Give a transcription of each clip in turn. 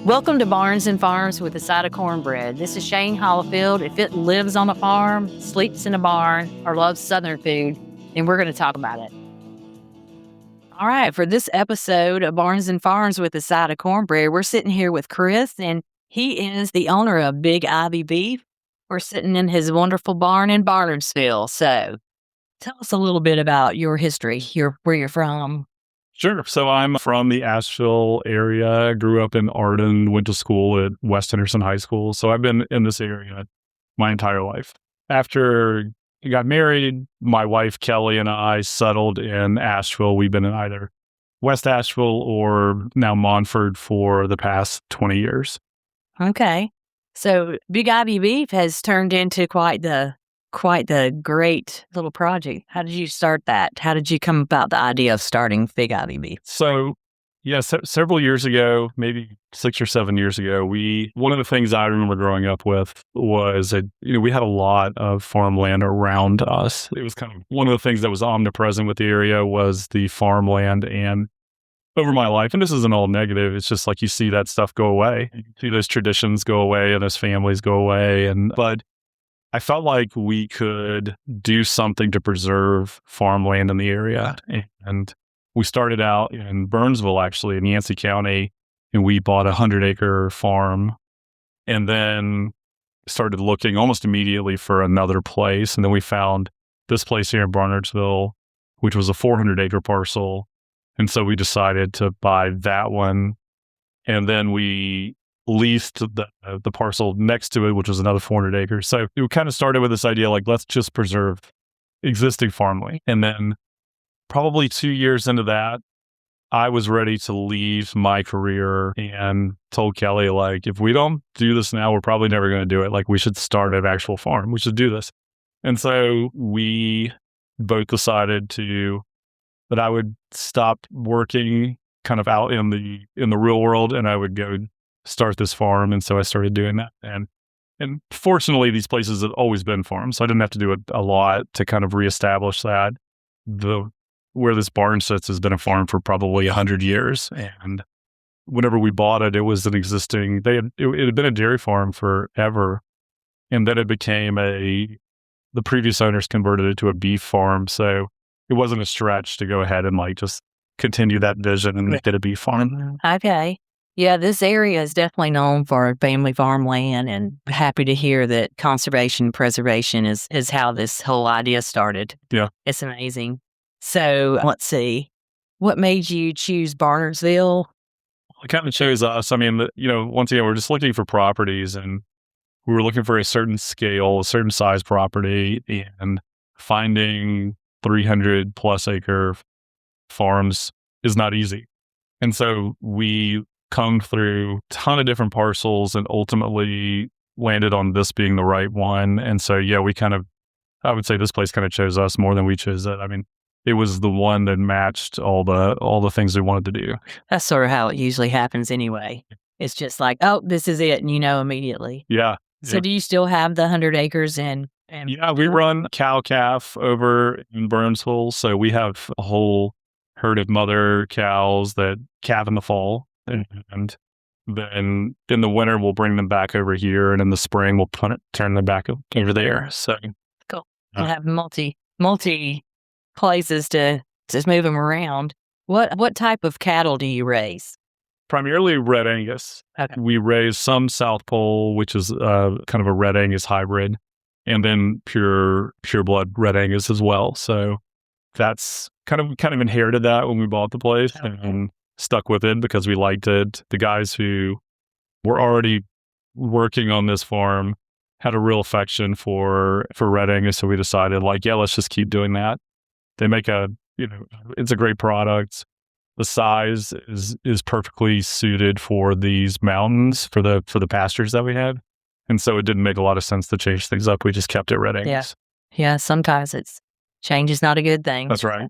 Welcome to Barns and Farms with a side of cornbread. This is Shayne Hollifield. If it lives on a farm, sleeps in a barn, or loves Southern food, then we're going to talk about it. All right, for this episode of Barns and Farms with a side of cornbread, we're sitting here with Chris, and he is the owner of Big Ivy Beef. We're sitting in his wonderful barn in Barnardsville. So tell us a little bit about your history, where you're from. Sure. So I'm from the Asheville area. Grew up in Arden, went to school at West Henderson High School. So I've been in this area my entire life. After I got married, my wife Kelly and I settled in Asheville. We've been in either West Asheville or now Montford for the past 20 years. Okay. So Big Ivy Beef has turned into quite the great little project. How did you start that? How did you come about the idea of starting Big Ivy Beef? So, several years ago, maybe 6 or 7 years ago, one of the things I remember growing up with was that, we had a lot of farmland around us. It was kind of one of the things that was omnipresent with the area was the farmland. And over my life, and this isn't all negative, it's just like you see that stuff go away. You see those traditions go away and those families go away. But I felt like we could do something to preserve farmland in the area. And we started out in Burnsville, actually, in Yancey County, and we bought a 100-acre farm and then started looking almost immediately for another place. And then we found this place here in Barnardsville, which was a 400-acre parcel. And so we decided to buy that one. And then we leased the parcel next to it, which was another 400 acres. So it kind of started with this idea, like, let's just preserve existing farmland. And then probably 2 years into that, I was ready to leave my career and told Kelly, like, if we don't do this now, we're probably never going to do it. Like, we should start an actual farm. We should do this. And so we both decided that I would stop working kind of out in the real world and I would go start this farm. And so I started doing that. And fortunately, these places have always been farms. So I didn't have to do it a lot to kind of reestablish that. Where this barn sits has been a farm for probably 100 years. And whenever we bought it, it was an existing, it had been a dairy farm forever. And then it became the previous owners converted it to a beef farm. So it wasn't a stretch to go ahead and like just continue that vision and make it a beef farm. Okay. Yeah, this area is definitely known for family farmland, and happy to hear that conservation preservation is how this whole idea started. Yeah. It's amazing. So let's see. What made you choose Barnardsville? It kind of chose us. I mean, once again, we're just looking for properties and we were looking for a certain scale, a certain size property, and finding 300 plus acre farms is not easy. And so we combed through a ton of different parcels and ultimately landed on this being the right one. And so, yeah, I would say this place kind of chose us more than we chose it. I mean, it was the one that matched all the things we wanted to do. That's sort of how it usually happens anyway. It's just like, oh, this is it. And immediately. Yeah. So do you still have the 100 acres and yeah, we run cow-calf over in Burnsville. So we have a whole herd of mother cows that calve in the fall. And then in the winter, we'll bring them back over here. And in the spring, we'll turn them back over there. So cool. You'll have multi places to just move them around. What type of cattle do you raise? Primarily Red Angus. Okay. We raise some South Pole, which is kind of a Red Angus hybrid, and then pure blood Red Angus as well. So that's kind of inherited that when we bought the place. Okay. And stuck with it because we liked it. The guys who were already working on this farm had a real affection for Red Angus, so we decided, like, yeah, let's just keep doing that. They make it's a great product. The size is perfectly suited for these mountains, for the pastures that we had, and so it didn't make a lot of sense to change things up. We just kept it Red Angus. Yeah. Sometimes change is not a good thing. That's right.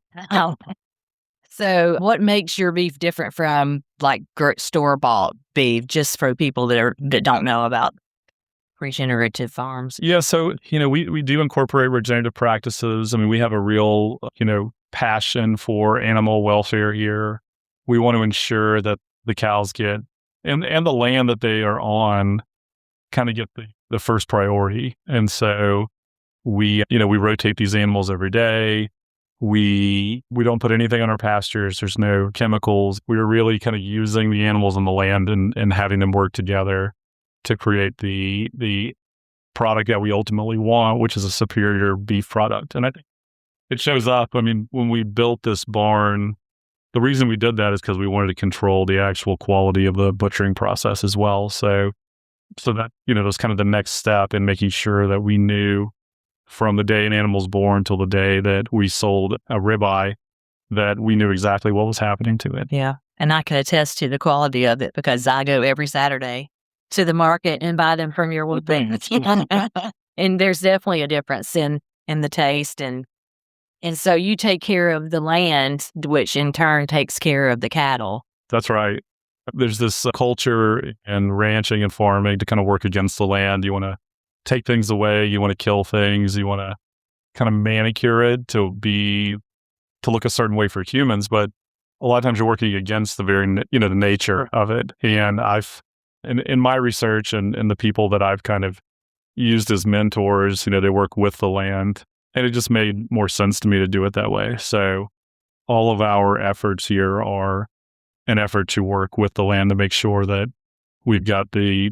So what makes your beef different from like store-bought beef, just for people that don't know about regenerative farms? Yeah, so, we do incorporate regenerative practices. I mean, we have a real, passion for animal welfare here. We want to ensure that the cows get and the land that they are on kind of get the first priority. And so we rotate these animals every day. We don't put anything on our pastures. There's no chemicals. We're really kind of using the animals on the land and having them work together to create the product that we ultimately want, which is a superior beef product. And I think it shows up. I mean, when we built this barn, the reason we did that is because we wanted to control the actual quality of the butchering process as well. So that, that was kind of the next step in making sure that we knew from the day an animal's born till the day that we sold a ribeye, that we knew exactly what was happening to it. Yeah. And I can attest to the quality of it because I go every Saturday to the market and buy them from your wood bank. And there's definitely a difference in the taste. And so you take care of the land, which in turn takes care of the cattle. That's right. There's this culture in ranching and farming to kind of work against the land. You want to take things away. You want to kill things. You want to kind of manicure it to look a certain way for humans. But a lot of times you're working against the very, the nature of it. And in my research and the people that I've kind of used as mentors, they work with the land. And it just made more sense to me to do it that way. So all of our efforts here are an effort to work with the land to make sure that we've got the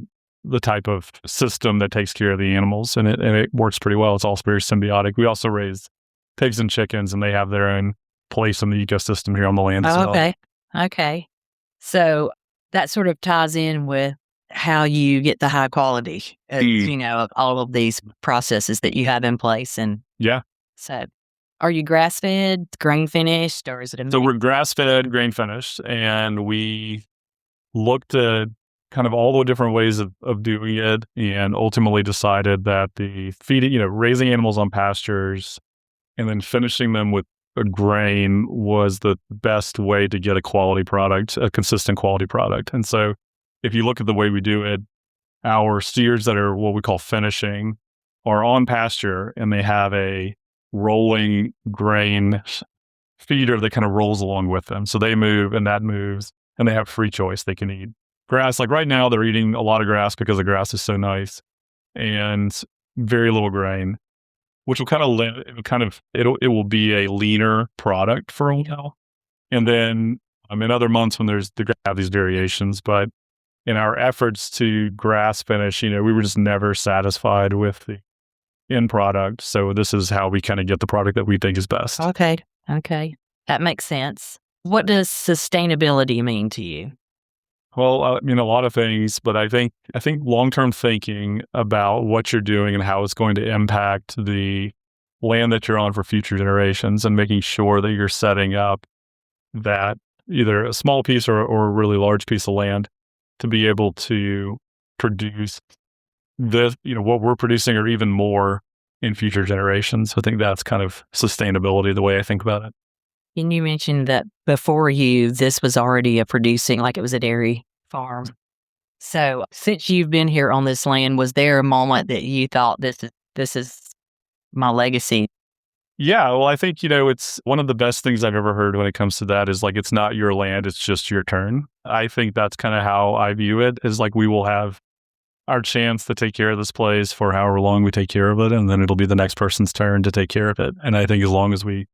type of system that takes care of the animals, and it works pretty well. It's all very symbiotic. We also raise pigs and chickens, and they have their own place in the ecosystem here on the land as well. Okay. So that sort of ties in with how you get the high quality, of all of these processes that you have in place. And yeah. So are you grass-fed, grain-finished, or is it So we're grass-fed, grain-finished, and we looked at kind of all the different ways of doing it and ultimately decided that the feeding, raising animals on pastures and then finishing them with a grain was the best way to get a quality product, a consistent quality product. And so if you look at the way we do it, our steers that are what we call finishing are on pasture, and they have a rolling grain feeder that kind of rolls along with them. So they move and that moves, and they have free choice. They can eat grass. Like right now, they're eating a lot of grass because the grass is so nice, and very little grain, which will it will be a leaner product for a while. And then in other months when they're going to have these variations, but in our efforts to grass finish, we were just never satisfied with the end product. So this is how we kind of get the product that we think is best. Okay. That makes sense. What does sustainability mean to you? Well, a lot of things, but I think long-term thinking about what you're doing and how it's going to impact the land that you're on for future generations, and making sure that you're setting up that either a small piece or a really large piece of land to be able to produce what we're producing or even more in future generations. I think that's kind of sustainability, the way I think about it. And you mentioned that before this was already a producing, like it was a dairy farm. So since you've been here on this land, was there a moment that you thought this is my legacy? Yeah, well, I think, it's one of the best things I've ever heard when it comes to that is like, it's not your land, it's just your turn. I think that's kind of how I view it, is like we will have our chance to take care of this place for however long we take care of it, and then it'll be the next person's turn to take care of it. And I think as long as we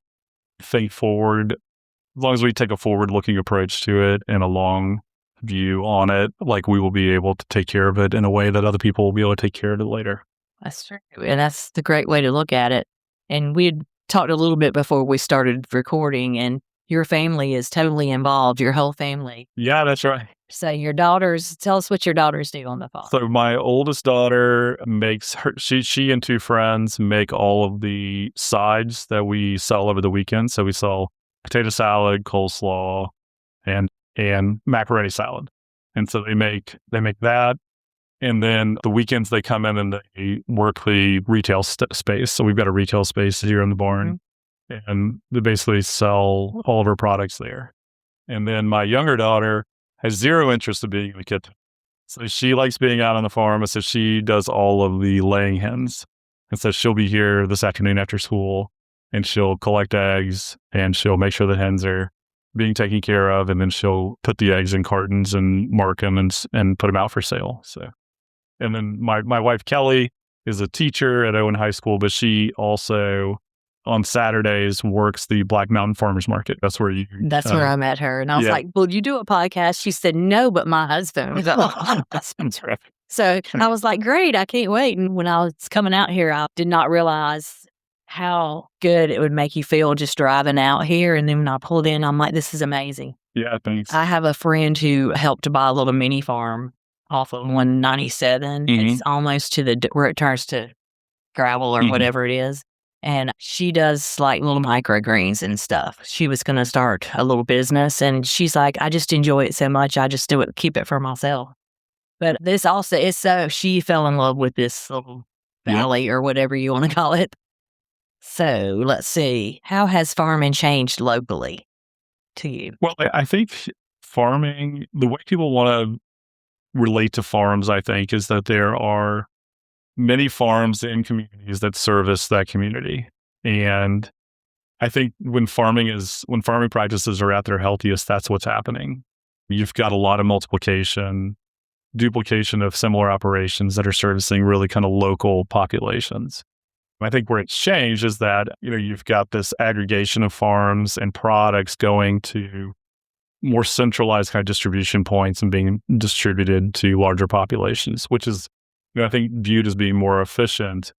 think forward, as long as we take a forward-looking approach to it and a long view on it, like we will be able to take care of it in a way that other people will be able to take care of it later. That's true. And that's the great way to look at it. And we had talked a little bit before we started recording, and your family is totally involved, your whole family. Yeah, that's right. So tell us what your daughters do on the farm. So my oldest daughter she and two friends make all of the sides that we sell over the weekend. So we sell potato salad, coleslaw, and macaroni salad. And so they make that. And then the weekends they come in and they work the retail space. So we've got a retail space here in the barn, and they basically sell all of our products there. And then my younger daughter has zero interest in being in the kitchen. So she likes being out on the farm, and so she does all of the laying hens. And so she'll be here this afternoon after school, and she'll collect eggs, and she'll make sure the hens are being taken care of, and then she'll put the eggs in cartons and mark them and put them out for sale. So, and then my wife Kelly is a teacher at Owen High School, but she also on Saturdays works the Black Mountain Farmers Market. That's where where I met her, and I was like, "Well, you do a podcast?" She said, "No, but my husband." That's terrific. So I was like, "Great, I can't wait." And when I was coming out here, I did not realize how good it would make you feel just driving out here. And then when I pulled in, I'm like, "This is amazing." Yeah, thanks. I have a friend who helped to buy a little mini farm off of 197. It's almost to where it turns to gravel or whatever it is. And she does like little microgreens and stuff. She was going to start a little business, and she's like, "I just enjoy it so much. I just keep it for myself." But this also is so she fell in love with this little valley or whatever you want to call it. So let's see. How has farming changed locally to you? Well, I think farming, the way people want to relate to farms, I think, is that there are many farms in communities that service that community. And I think when farming practices are at their healthiest, that's what's happening. You've got a lot of multiplication, duplication of similar operations that are servicing really kind of local populations. I think where it's changed is that, you've got this aggregation of farms and products going to more centralized kind of distribution points and being distributed to larger populations, which is, I think, viewed as being more efficient.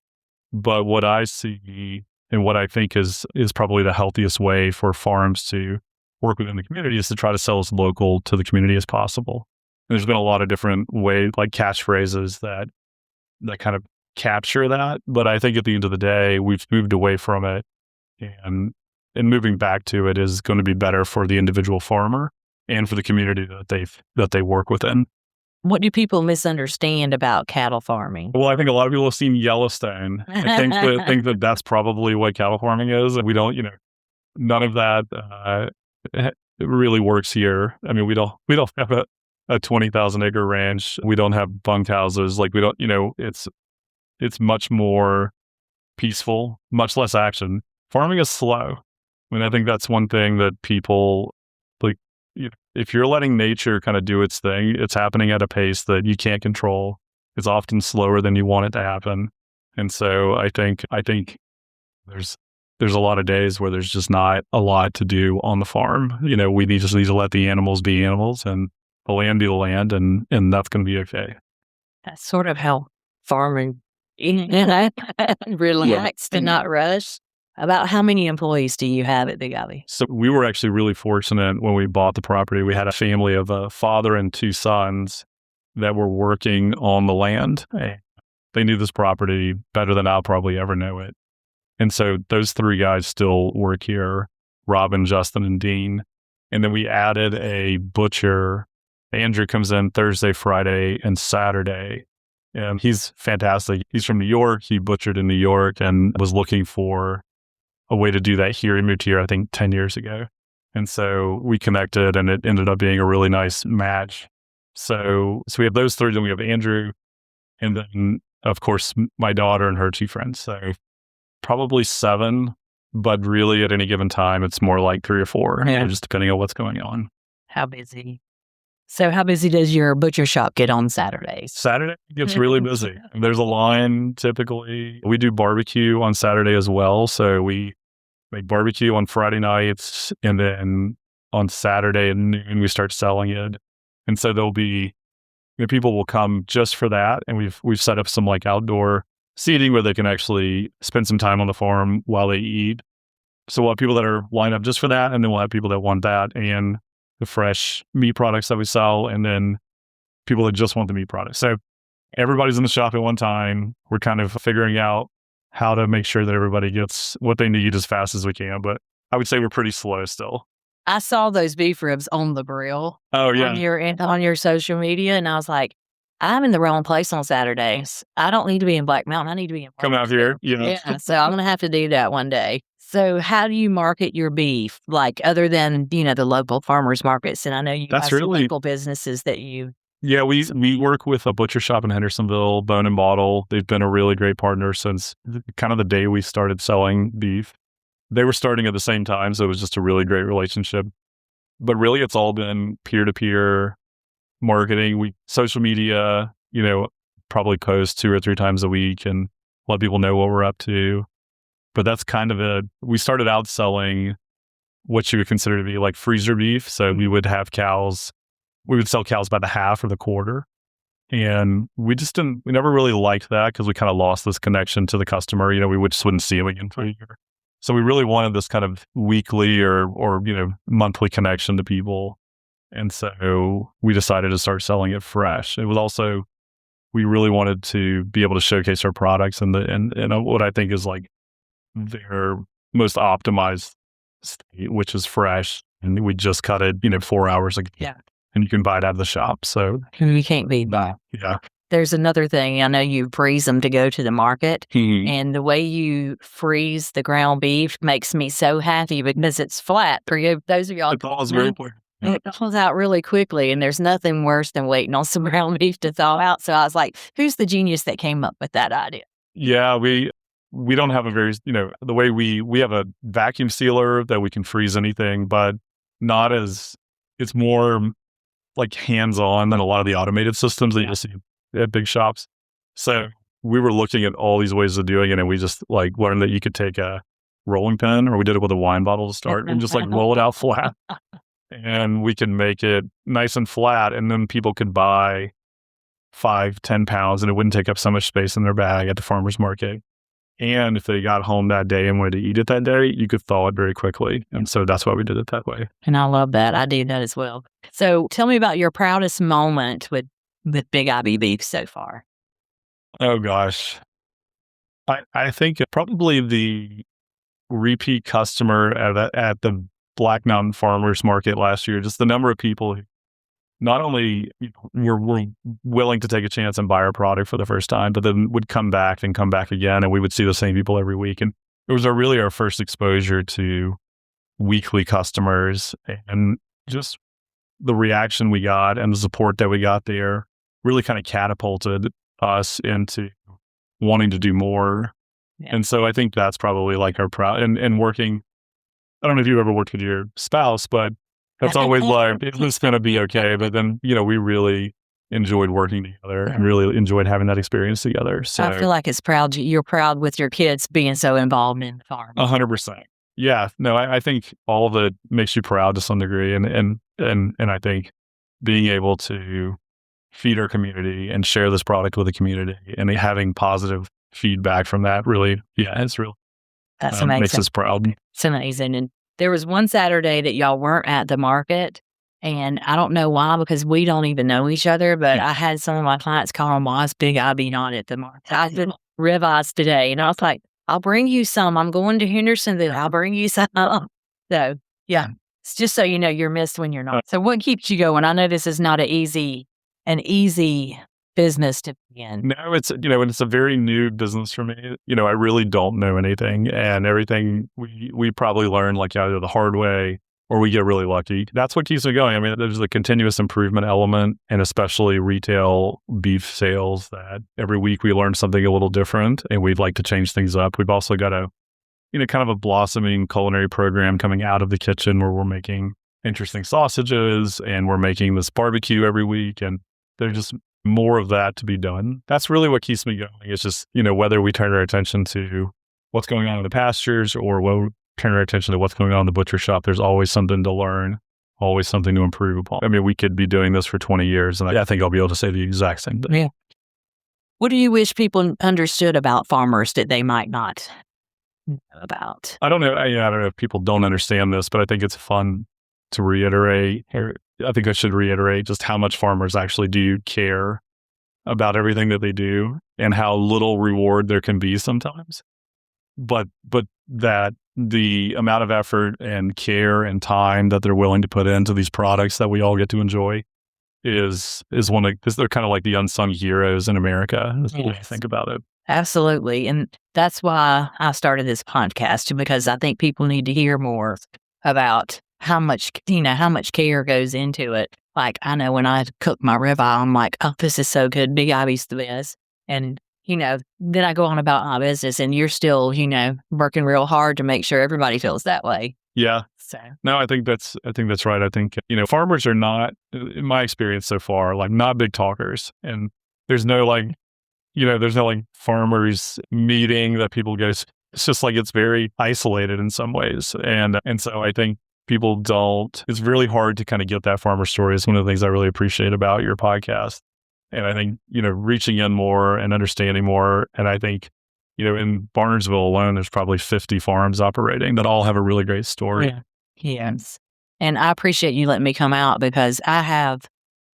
But what I see and what I think is probably the healthiest way for farms to work within the community is to try to sell as local to the community as possible. And there's been a lot of different ways, like catchphrases that kind of capture that. But I think at the end of the day, we've moved away from it, and moving back to it is going to be better for the individual farmer and for the community that they work within. What do people misunderstand about cattle farming? Well, I think a lot of people have seen Yellowstone. I think that that's probably what cattle farming is. And we don't, none of that it really works here. I mean, we don't have a 20,000 acre ranch. We don't have bunkhouses. Like we don't, it's much more peaceful, much less action. Farming is slow. I mean, I think that's one thing that people like. If you're letting nature kind of do its thing, it's happening at a pace that you can't control. It's often slower than you want it to happen. And so I think there's a lot of days where there's just not a lot to do on the farm. We just need to let the animals be animals and the land be the land, and that's going to be okay. That's sort of how farming, relaxed and not rush. About how many employees do you have at Big Ivy? So we were actually really fortunate when we bought the property. We had a family of a father and two sons that were working on the land. They knew this property better than I'll probably ever know it. And so those three guys still work here, Robin, Justin, and Dean. And then we added a butcher. Andrew comes in Thursday, Friday, and Saturday. And he's fantastic. He's from New York. He butchered in New York and was looking for a way to do that here. He moved here, I think, 10 years ago. And so we connected, and it ended up being a really nice match. So we have those three, then we have Andrew, and then, of course, my daughter and her two friends. So probably 7, but really at any given time, it's more like 3 or 4, just depending on what's going on. How busy? So how busy does your butcher shop get on Saturdays? Saturday gets really busy. There's a line typically. We do barbecue on Saturday as well. So we make barbecue on Friday nights, and then on Saturday at noon, we start selling it. And so there'll be, people will come just for that. And we've set up some like outdoor seating where they can actually spend some time on the farm while they eat. So we'll have people that are lined up just for that. And then we'll have people that want that and the fresh meat products that we sell, and then people that just want the meat products. So everybody's in the shop at one time. We're kind of figuring out how to make sure that everybody gets what they need as fast as we can. But I would say we're pretty slow still. I saw those beef ribs on the grill. Oh, yeah. On your social media. And I was like, I'm in the wrong place on Saturdays. I don't need to be in Black Mountain. I need to be in Come out here. Yeah. So I'm going to have to do that one day. So how do you market your beef? Like other than, the local farmers markets? And I know you have some local businesses that you... Yeah, we work with a butcher shop in Hendersonville, Bone and Bottle. They've been a really great partner since kind of the day we started selling beef. They were starting at the same time, so it was just a really great relationship. But really, it's all been peer-to-peer marketing. Social media, probably post 2 or 3 times a week and let people know what we're up to. But that's kind of it. We started out selling what you would consider to be like freezer beef. So we would sell cows by the half or the quarter. And we never really liked that because we kind of lost this connection to the customer. We just wouldn't see them again for a year. So we really wanted this kind of weekly or monthly connection to people. And so we decided to start selling it fresh. It was also, we really wanted to be able to showcase our products and what I think is like their most optimized state, which is fresh. And we just cut it, 4 hours ago. Yeah. And you can buy it out of the shop. So you can't beat that. Yeah. There's another thing. I know you freeze them to go to the market. Mm-hmm. And the way you freeze the ground beef makes me so happy because it's flat. For you, those of y'all, it thaws very quick. It thaws out really quickly. And there's nothing worse than waiting on some ground beef to thaw out. So I was like, who's the genius that came up with that idea? Yeah, we don't have a very, the way we have a vacuum sealer that we can freeze anything, but it's more like hands-on than a lot of the automated systems that you see at big shops. So we were looking at all these ways of doing it, and we just learned that you could take a rolling pin, or we did it with a wine bottle to start, and just roll it out flat. And we can make it nice and flat, and then people could buy 5-10 pounds, and it wouldn't take up so much space in their bag at the farmer's market. And if they got home that day and wanted to eat it that day, you could thaw it very quickly. And so that's why we did it that way. And I love that. I do that as well. So tell me about your proudest moment with Big IB beef so far. Oh, gosh. I think probably the repeat customer at the Black Mountain Farmers Market last year, just the number of people who not only were willing to take a chance and buy our product for the first time, but then would come back and come back again, and we would see the same people every week. And it was really our first exposure to weekly customers, and just the reaction we got and the support that we got there really kind of catapulted us into wanting to do more. Yeah. And so I think that's probably our proud and working. I don't know if you've ever worked with your spouse, but that's always it's going to be okay. But then, we really enjoyed working together and really enjoyed having that experience together. So I feel like you're proud with your kids being so involved in the farm. 100%. Yeah. No, I think all of it makes you proud to some degree. And I think being able to feed our community and share this product with the community and having positive feedback from that really, it's real. That's amazing. Makes us proud. It's amazing. And there was one Saturday that y'all weren't at the market, and I don't know why, because we don't even know each other, but I had some of my clients call them, why is Big IB not at the market? I did ribeyes today, and I was like, I'll bring you some. I'm going to Hendersonville. I'll bring you some. So, yeah, it's just so you know you're missed when you're not. So what keeps you going? I know this is not an easy business to be in. No, it's a very new business for me. I really don't know anything, and everything we probably learn either the hard way or we get really lucky. That's what keeps me going. I mean, there's a continuous improvement element, and especially retail beef sales, that every week we learn something a little different, and we'd like to change things up. We've also got kind of a blossoming culinary program coming out of the kitchen where we're making interesting sausages and we're making this barbecue every week, and there's just more of that to be done. That's really what keeps me going. It's just, whether we turn our attention to what's going on in the pastures or we turn our attention to what's going on in the butcher shop, there's always something to learn, always something to improve upon. I mean, we could be doing this for 20 years, and I think I'll be able to say the exact same thing. Yeah. What do you wish people understood about farmers that they might not know about? I don't know. I don't know if people don't understand this, but I think it's fun to reiterate. I think I should reiterate just how much farmers actually do care about everything that they do and how little reward there can be sometimes. But that the amount of effort and care and time that they're willing to put into these products that we all get to enjoy is they're kind of like the unsung heroes in America. That's the way I think about it. Absolutely. And that's why I started this podcast, because I think people need to hear more about how much care goes into it. Like, I know when I cook my ribeye, I'm like, oh, this is so good. Big IB's the best. And, then I go on about my business, and you're still, working real hard to make sure everybody feels that way. Yeah. So No, I think that's right. I think, farmers are not, in my experience so far, like not big talkers. And there's no farmers meeting that people go. It's just like it's very isolated in some ways. And so I think people don't, it's really hard to kind of get that farmer story. Is one of the things I really appreciate about your podcast. And I think, reaching in more and understanding more. And I think, in Barnardsville alone, there's probably 50 farms operating that all have a really great story. yeah. Yes. And I appreciate you letting me come out because I have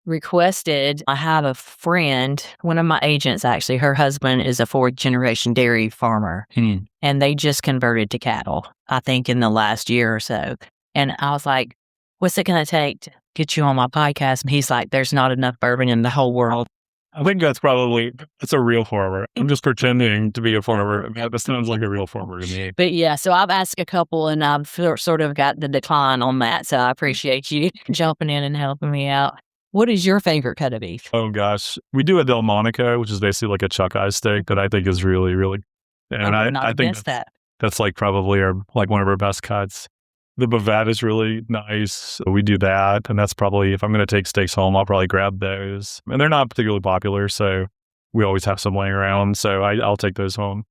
a friend, one of my agents actually, her husband is a 4th generation dairy farmer and they just converted to cattle, I think in the last year or so. And I was like, what's it going to take to get you on my podcast? And he's like, there's not enough bourbon in the whole world. I think that's a real farmer. I'm just pretending to be a farmer. That sounds like a real farmer to me. But yeah, so I've asked a couple and I've sort of got the decline on that. So I appreciate you jumping in and helping me out. What is your favorite cut of beef? Oh gosh, we do a Delmonico, which is basically like a chuck eye steak that I think is really, really, and I think that's like probably one of our best cuts. The Bavette is really nice. We do that, and that's probably, if I'm going to take steaks home, I'll probably grab those. And they're not particularly popular, so we always have some laying around. So I'll take those home.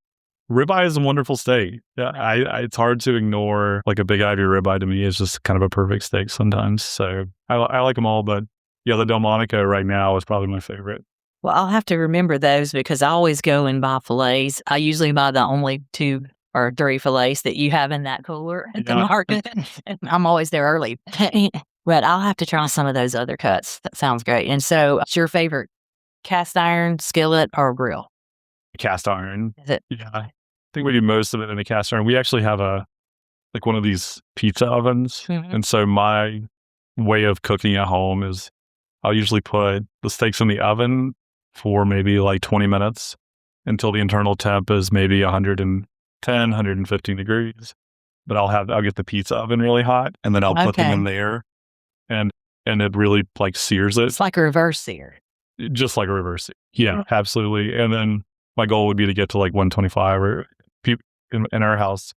Ribeye is a wonderful steak. Yeah, it's hard to ignore. Like a Big Ivy ribeye to me is just kind of a perfect steak sometimes. So I like them all, but yeah, the Delmonico right now is probably my favorite. Well, I'll have to remember those because I always go and buy fillets. I usually buy the only 2 or 3 fillets that you have in that cooler at the market. And I'm always there early. But I'll have to try some of those other cuts. That sounds great. And so, what's your favorite, cast iron, skillet, or grill? Cast iron. Is it? Yeah, I think we do most of it in a cast iron. We actually have one of these pizza ovens. And so my way of cooking at home is I'll usually put the steaks in the oven for maybe like 20 minutes until the internal temp is maybe 110, 115 degrees. But I'll get the pizza oven really hot and then I'll put them in there and it really like sears it. It's like a reverse sear. Just like a reverse sear. Yeah, absolutely. And then my goal would be to get to like 125 or in our house,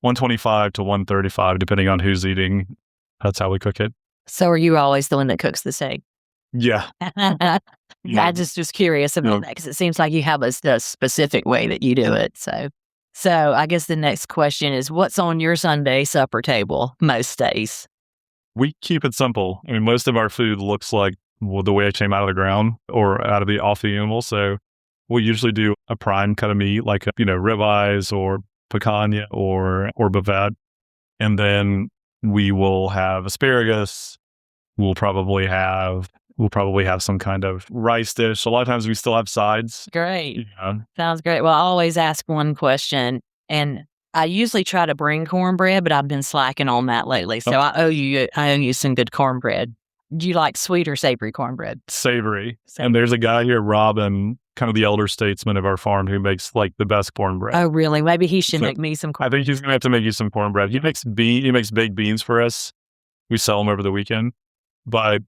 125 to 135, depending on who's eating. That's how we cook it. So are you always the one that cooks the steak? Yeah. I just was curious about that because it seems like you have a specific way that you do it. So I guess the next question is, what's on your Sunday supper table most days? We keep it simple. I mean, most of our food looks like the way it came out of the ground or off the animal. So we usually do a prime cut of meat, like ribeyes or picanha or bavette, and then we will have asparagus. We'll probably have some kind of rice dish. A lot of times we still have sides. Great. Yeah. Sounds great. Well, I always ask one question, and I usually try to bring cornbread, but I've been slacking on that lately. So I owe you some good cornbread. Do you like sweet or savory cornbread? Savory. And there's a guy here, Robin, kind of the elder statesman of our farm, who makes like the best cornbread. Oh, really? Maybe he should make me some cornbread. I think he's going to have to make you some cornbread. He makes baked beans for us. We sell them over the weekend. But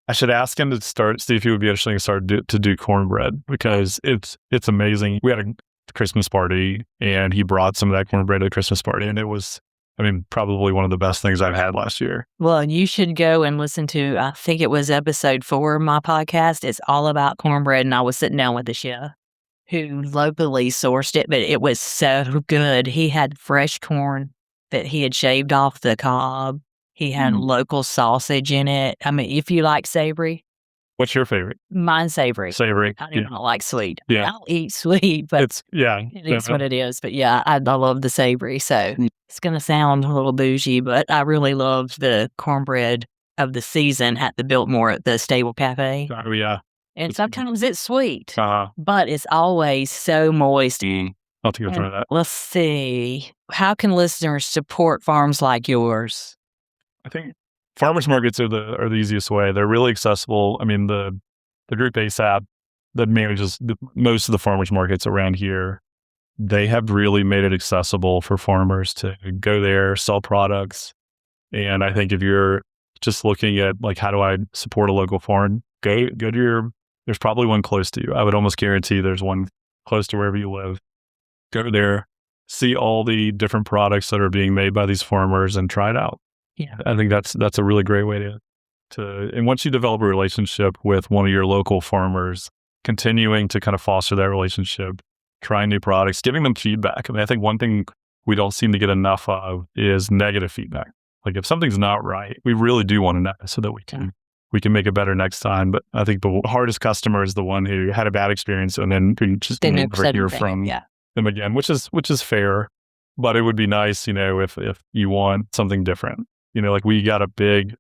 I should ask him to see if he would be interested to start to do cornbread because it's amazing. We had a Christmas party and he brought some of that cornbread to the Christmas party, and it was, probably one of the best things I've had last year. Well, you should go and listen to, I think it was episode 4 of my podcast. It's all about cornbread, and I was sitting down with the chef who locally sourced it, but it was so good. He had fresh corn that he had shaved off the cob. He had local sausage in it. If you like savory. What's your favorite? Mine's savory. Savory. I do not like sweet. Yeah. I'll eat sweet, but it is what it is. But yeah, I love the savory. So it's going to sound a little bougie, but I really loved the cornbread of the season at the Biltmore at the Stable Cafe. Oh, yeah. And sometimes it's sweet, but it's always so moist. I'll have to go try that. Let's see. How can listeners support farms like yours? I think farmers markets are the easiest way. They're really accessible. The group ASAP that manages most of the farmers markets around here, they have really made it accessible for farmers to go there, sell products. And I think if you're just looking at like, how do I support a local farm, go to there's probably one close to you. I would almost guarantee there's one close to wherever you live. Go there, see all the different products that are being made by these farmers and try it out. Yeah. I think that's a really great way to, and once you develop a relationship with one of your local farmers, continuing to kind of foster that relationship, trying new products, giving them feedback. I mean, I think one thing we don't seem to get enough of is negative feedback. Like if something's not right, we really do want to know so that we can make it better next time. But I think the hardest customer is the one who had a bad experience and then who just never hear from them again, which is fair. But it would be nice, if you want something different. Like we got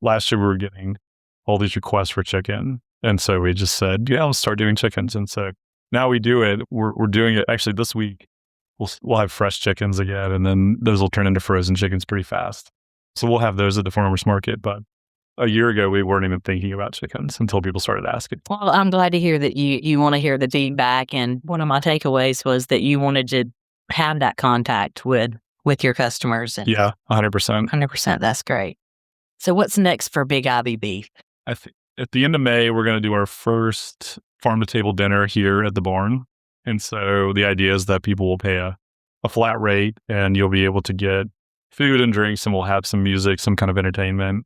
last year we were getting all these requests for chicken. And so we just said, let's start doing chickens. And so now we do it. We're doing it actually this week. We'll have fresh chickens again, and then those will turn into frozen chickens pretty fast. So we'll have those at the farmer's market. But a year ago, we weren't even thinking about chickens until people started asking. Well, I'm glad to hear that you want to hear the feedback. And one of my takeaways was that you wanted to have that contact with your customers. And 100%. 100%. That's great. So what's next for Big Ivy Beef? I think at the end of May, we're going to do our first farm-to-table dinner here at the barn. And so the idea is that people will pay a flat rate and you'll be able to get food and drinks, and we'll have some music, some kind of entertainment.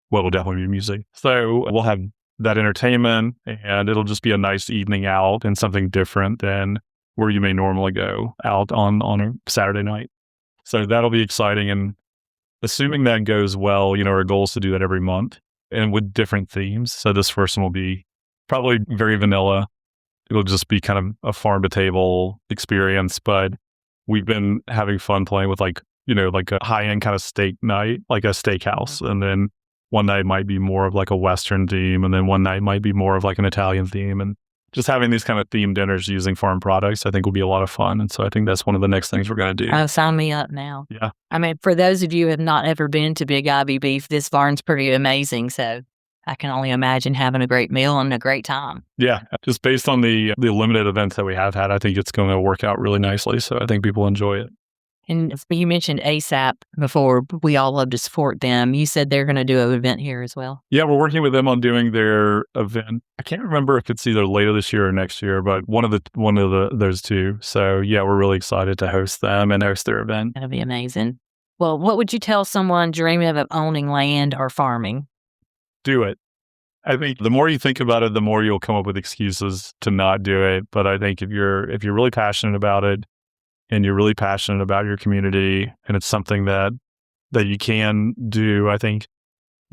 Well, it'll definitely be music. So we'll have that entertainment, and it'll just be a nice evening out and something different than where you may normally go out on a Saturday night. So that'll be exciting. And assuming that goes well, our goal is to do that every month and with different themes. So this first one will be probably very vanilla. It'll just be kind of a farm to table experience, but we've been having fun playing with like a high end kind of steak night, like a steakhouse. And then one night might be more of like a Western theme. And then one night might be more of like an Italian theme. And just having these kind of themed dinners using farm products, I think will be a lot of fun. And so I think that's one of the next things we're going to do. Oh, sign me up now. Yeah. I mean, for those of you who have not ever been to Big Ivy Beef, this barn's pretty amazing. So I can only imagine having a great meal and a great time. Yeah. Just based on the limited events that we have had, I think it's going to work out really nicely. So I think people enjoy it. And you mentioned ASAP before. We all love to support them. You said they're going to do an event here as well. Yeah, we're working with them on doing their event. I can't remember if it's either later this year or next year, but one of those two. So yeah, we're really excited to host them and host their event. That'll be amazing. Well, what would you tell someone dreaming of owning land or farming? Do it. I think the more you think about it, the more you'll come up with excuses to not do it. But I think if you're really passionate about it, and you're really passionate about your community, and it's something that you can do, I think,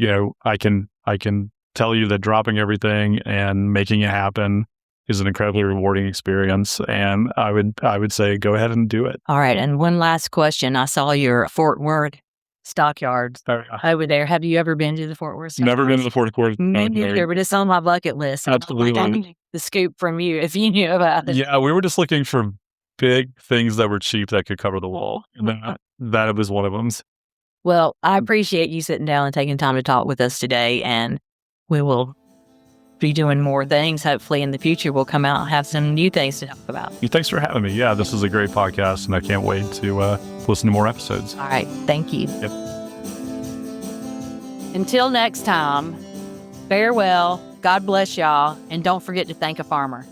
I can tell you that dropping everything and making it happen is an incredibly rewarding experience. And I would say go ahead and do it. All right. And one last question. I saw your Fort Worth stockyards over there. Have you ever been to the Fort Worth stockyards? Never been to the Fort Worth. Me neither, but it's on my bucket list. Absolutely. I need the scoop from you if you knew about it. Yeah, we were just looking for big things that were cheap that could cover the wall. And that was one of them. Well, I appreciate you sitting down and taking time to talk with us today. And we will be doing more things. Hopefully in the future, we'll come out and have some new things to talk about. Thanks for having me. Yeah, this is a great podcast, and I can't wait to listen to more episodes. All right. Thank you. Yep. Until next time, farewell. God bless y'all. And don't forget to thank a farmer.